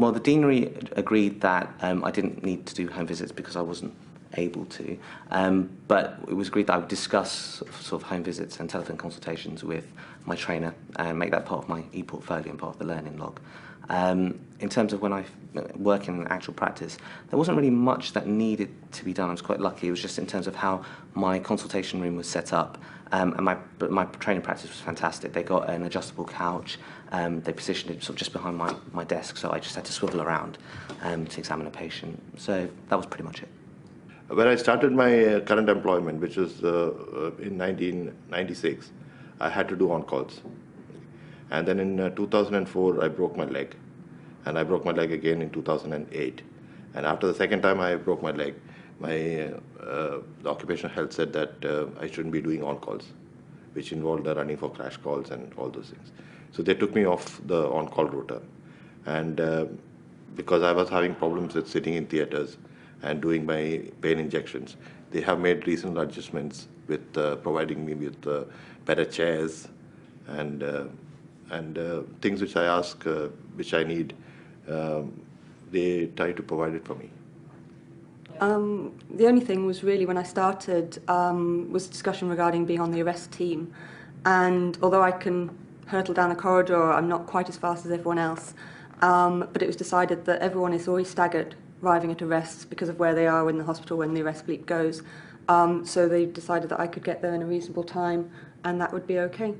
Well, the deanery agreed that I didn't need to do home visits because I wasn't able to, but it was agreed that I would discuss sort of home visits and telephone consultations with my trainer and make that part of my e-portfolio and part of the learning log. In terms of when I work in actual practice, there wasn't really much that needed to be done. I was quite lucky. It was just in terms of how my consultation room was set up, and my training practice was fantastic. They got an adjustable couch. They positioned it sort of just behind my desk, so I just had to swivel around to examine a patient. So that was pretty much it. When I started my current employment, which was in 1996, I had to do on-calls. And then in 2004, I broke my leg. And I broke my leg again in 2008. And after the second time I broke my leg, the occupational health said that I shouldn't be doing on-calls, which involved the running for crash calls and all those things. So they took me off the on-call rota. And because I was having problems with sitting in theaters and doing my pain injections, they have made reasonable adjustments with providing me with better chairs and things which I ask, which I need, they try to provide it for me. The only thing was really when I started was a discussion regarding being on the arrest team, and although I can hurtle down a corridor, I'm not quite as fast as everyone else, but it was decided that everyone is always staggered arriving at arrests because of where they are in the hospital when the arrest bleep goes. So they decided that I could get there in a reasonable time and that would be okay.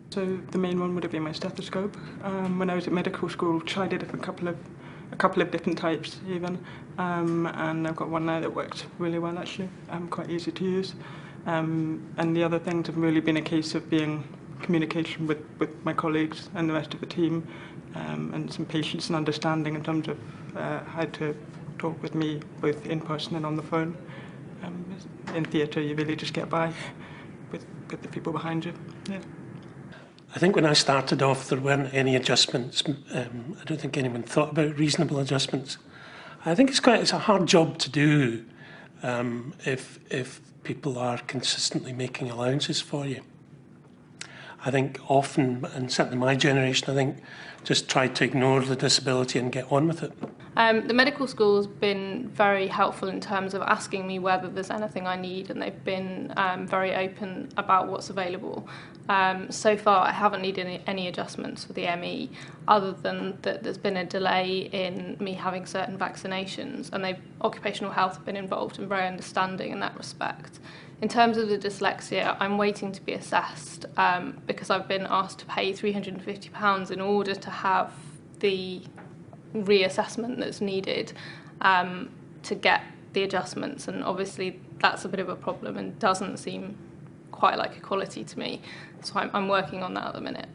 So the main one would have been my stethoscope. When I was at medical school, tried it a couple of different types even, and I've got one now that works really well actually, quite easy to use. And the other things have really been a case of being communication with my colleagues and the rest of the team, and some patience and understanding in terms of how to talk with me both in person and on the phone. In theatre you really just get by with the people behind you. Yeah. I think when I started off there weren't any adjustments. I don't think anyone thought about reasonable adjustments. I think it's a hard job to do if people are consistently making allowances for you. I think often, and certainly my generation, I think just try to ignore the disability and get on with it. The medical school has been very helpful in terms of asking me whether there's anything I need, and they've been very open about what's available. So far I haven't needed any adjustments for the ME, other than that there's been a delay in me having certain vaccinations, and occupational health have been involved and very understanding in that respect. In terms of the dyslexia, I'm waiting to be assessed because I've been asked to pay £350 in order to have the reassessment that's needed to get the adjustments, and obviously that's a bit of a problem and doesn't seem quite like equality to me, so I'm working on that at the minute.